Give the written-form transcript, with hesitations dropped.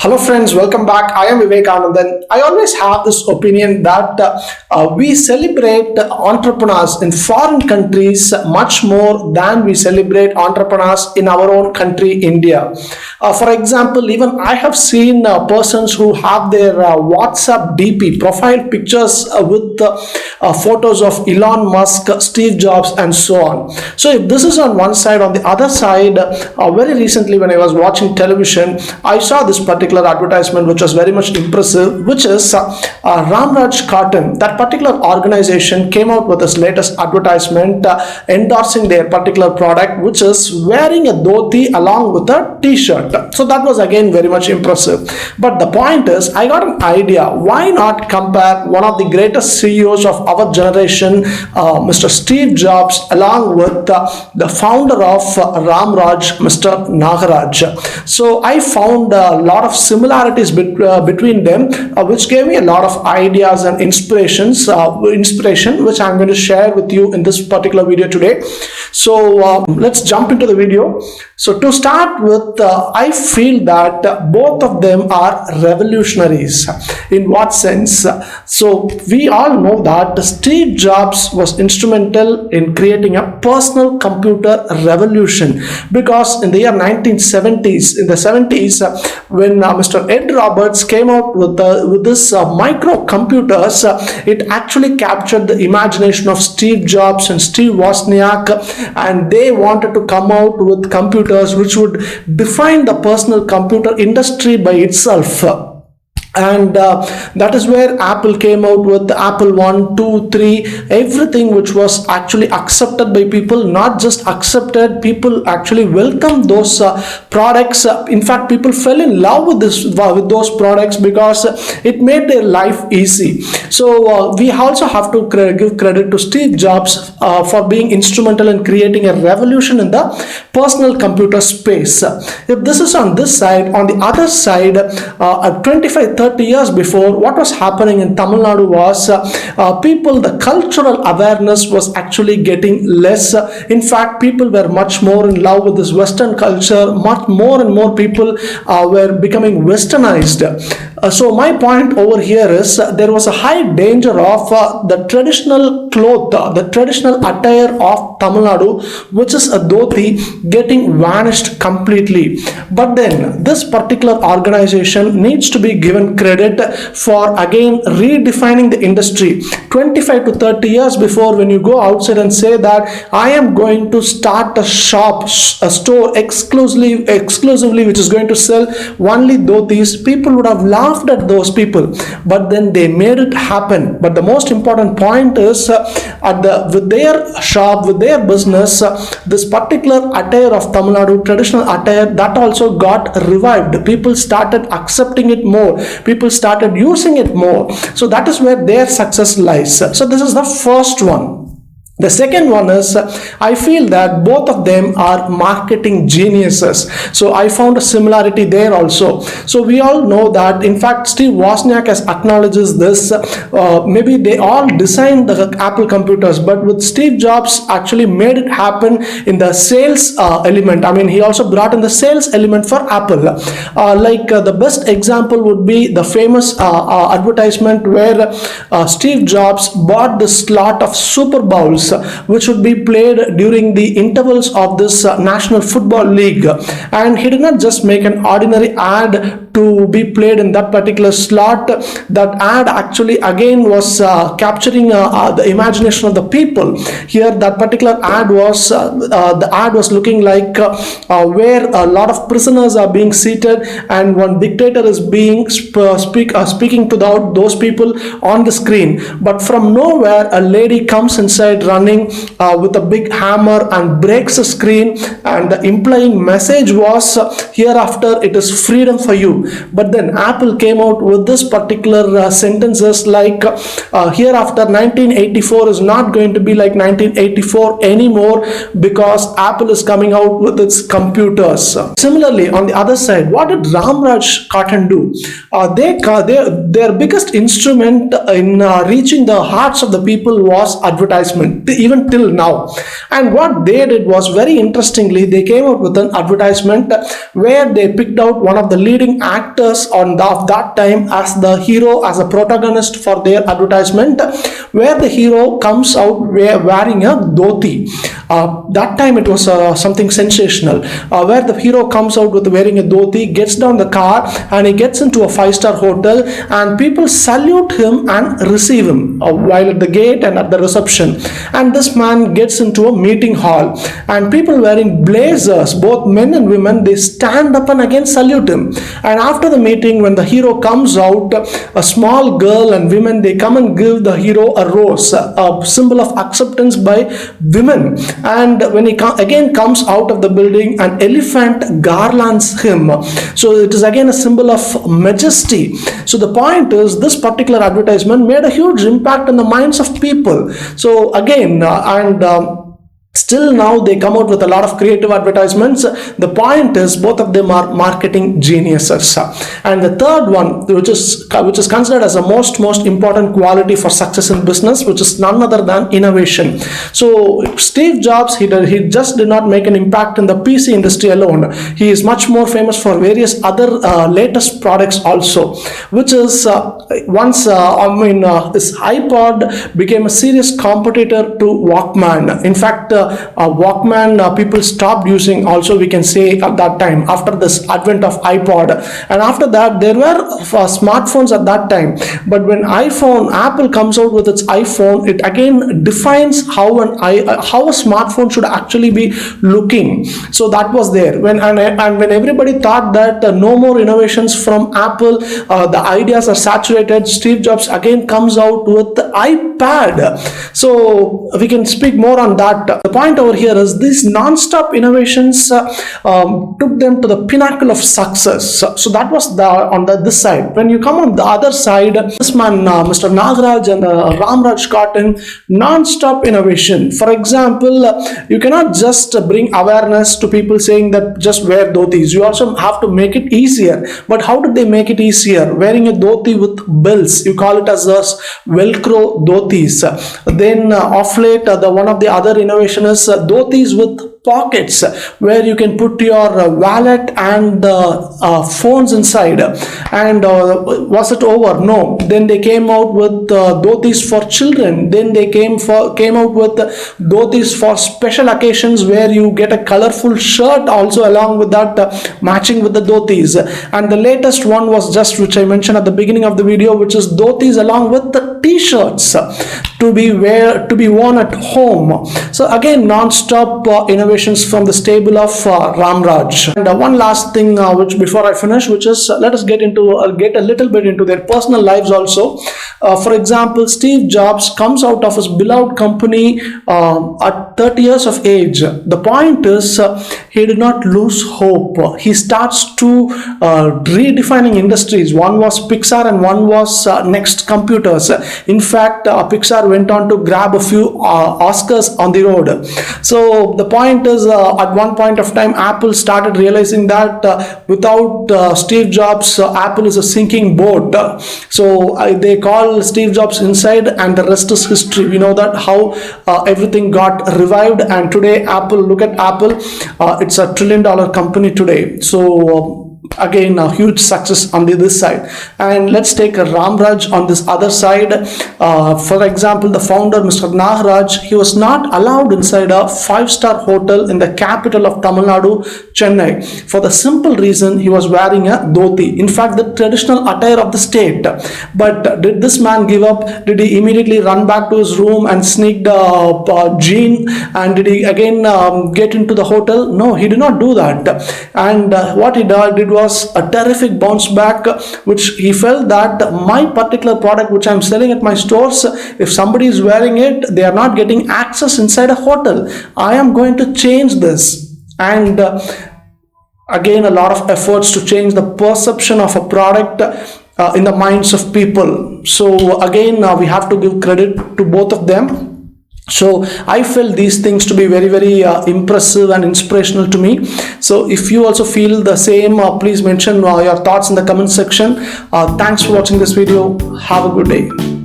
Hello friends, welcome back. I am Vivek Anandan. I always have this opinion that we celebrate entrepreneurs in foreign countries much more than we celebrate entrepreneurs in our own country, India. For example, even I have seen persons who have their WhatsApp DP profile pictures with photos of Elon Musk, Steve Jobs, and so on. So, if this is on one side, on the other side, very recently when I was watching television, I saw this particular advertisement which was very much impressive, which is Ramraj Cotton. That particular organization came out with its latest advertisement endorsing their particular product, which is wearing a dhoti along with a t-shirt. So that was again very much impressive. But the point is, I got an idea. Why not compare one of the greatest CEOs of our generation, Mr. Steve Jobs, along with the founder of Ramraj, Mr. Nagaraj. So I found a lot of similarities between them, which gave me a lot of ideas and inspiration, which I'm going to share with you in this particular video today. So let's jump into the video. So to start with, I feel that both of them are revolutionaries. In what sense? So we all know that Steve Jobs was instrumental in creating a personal computer revolution, because in the year 1970s, in the 70s, when Mr. Ed Roberts came out with this microcomputers, it actually captured the imagination of Steve Jobs and Steve Wozniak, and they wanted to come out with computers which would define the personal computer industry by itself. And that is where Apple came out with the Apple 1, 2, 3, everything which was actually accepted by people. Not just accepted, people actually welcomed those products. In fact, people fell in love with those products because it made their life easy. So we also have to give credit to Steve Jobs for being instrumental in creating a revolution in the personal computer space. If this is on this side, on the other side, 25-30 years before, what was happening in Tamil Nadu was the cultural awareness was actually getting less. In fact, people were much more in love with this Western culture. Much more and more people were becoming westernized. So my point over here is there was a high danger of the traditional cloth, the traditional attire of Tamil Nadu, which is a dhoti, getting vanished completely. But then this particular organization needs to be given credit for again redefining the industry. 25 to 30 years before, when you go outside and say that I am going to start a shop, a store exclusively which is going to sell only dhotis, people would have laughed at those people. But then they made it happen. But the most important point is with their shop, with their business, this particular attire of Tamil Nadu, traditional attire, that also got revived. People started accepting it more. People started using it more. So that is where their success lies. So this is the first one. The second one is, I feel that both of them are marketing geniuses. So I found a similarity there also. So we all know that, in fact, Steve Wozniak has acknowledges this. Maybe they all designed the Apple computers, but with Steve Jobs actually made it happen in the sales element. I mean, he also brought in the sales element for Apple. The best example would be the famous advertisement where Steve Jobs bought the slot of Super Bowls, which would be played during the intervals of this National Football League. And he did not just make an ordinary ad to be played in that particular slot. That ad actually again was capturing the imagination of the people. Here, that particular ad was looking like where a lot of prisoners are being seated, and one dictator is being speaking to those people on the screen. But from nowhere, a lady comes inside running with a big hammer and breaks the screen, and the implying message was, hereafter it is freedom for you. But then Apple came out with this particular sentences like, hereafter 1984 is not going to be like 1984 anymore, because Apple is coming out with its computers. Similarly, on the other side, what did Ramraj Cotton do? Their biggest instrument in reaching the hearts of the people was advertisement. even till now. And what they did was, very interestingly, they came out with an advertisement where they picked out one of the leading actors of that time as the hero, as a protagonist for their advertisement, where the hero comes out wearing a dhoti. That time it was something sensational, where the hero comes out with wearing a dhoti, gets down the car, and he gets into a 5-star hotel, and people salute him and receive him while at the gate and at the reception. And this man gets into a meeting hall, and people wearing blazers, both men and women, they stand up and again salute him. And after the meeting, when the hero comes out, a small girl and women, they come and give the hero a rose, a symbol of acceptance by women. And when he again comes out of the building, an elephant garlands him, so it is again a symbol of majesty. So the point is, this particular advertisement made a huge impact on the minds of people. So again, still now they come out with a lot of creative advertisements. The point is, both of them are marketing geniuses. And the third one, which is considered as the most important quality for success in business, which is none other than innovation. So Steve Jobs, he just did not make an impact in the PC industry alone. He is much more famous for various other latest products also, which is this iPod became a serious competitor to Walkman. In fact, Walkman people stopped using also, we can say, at that time, after this advent of iPod. And after that, there were smartphones at that time. But when Apple comes out with its iPhone, it again defines how a smartphone should actually be looking. So that was there. When everybody thought that no more innovations from Apple, the ideas are saturated, Steve Jobs again comes out with the iPad. So we can speak more on that. The point over here is, these non-stop innovations took them to the pinnacle of success. So that was on this side. When you come on the other side, this man, Mr. Nagaraj and Ramraj got in non-stop innovation. For example, you cannot just bring awareness to people saying that just wear dhotis. You also have to make it easier. But how did they make it easier? Wearing a dhoti with bells. You call it as Velcro dhotis. Then off late, one of the other innovation is dhotis with pockets, where you can put your wallet and phones inside. And was it over? No. Then they came out with dhotis for children. Then they came out with dhotis for special occasions, where you get a colorful shirt also along with that, matching with the dhotis. And the latest one was just, which I mentioned at the beginning of the video, which is dhotis along with the t-shirts to be worn at home. So again, non-stop innovations from the stable of Ramraj. And one last thing, which before I finish, which is, let us get a little bit into their personal lives also. For example, Steve Jobs comes out of his beloved company at 30 years of age. The point is, he did not lose hope. He starts to redefining industries. One was Pixar and one was Next Computers. In fact, Pixar went on to grab a few Oscars on the road. So the point is, at one point of time, Apple started realizing that without Steve Jobs, Apple is a sinking boat. So they call Steve Jobs inside, and the rest is history. We know that how everything got revived, and today Apple, look at Apple, it's a $1 trillion company today. So again, a huge success on this side. And let's take a Ramraj on this other side. For example, the founder, Mr. Nagaraj, he was not allowed inside a 5-star hotel in the capital of Tamil Nadu, Chennai, for the simple reason he was wearing a dhoti. In fact, the traditional attire of the state. But did this man give up? Did he immediately run back to his room and sneak a jean? And did he again get into the hotel? No, he did not do that. And what he did was a terrific bounce back, which he felt that my particular product which I'm selling at my stores, if somebody is wearing it, they are not getting access inside a hotel. I am going to change this. And again, a lot of efforts to change the perception of a product in the minds of people. So again, we have to give credit to both of them. So I felt these things to be very, very impressive and inspirational to me. So if you also feel the same, please mention your thoughts in the comment section. Thanks for watching this video. Have a good day.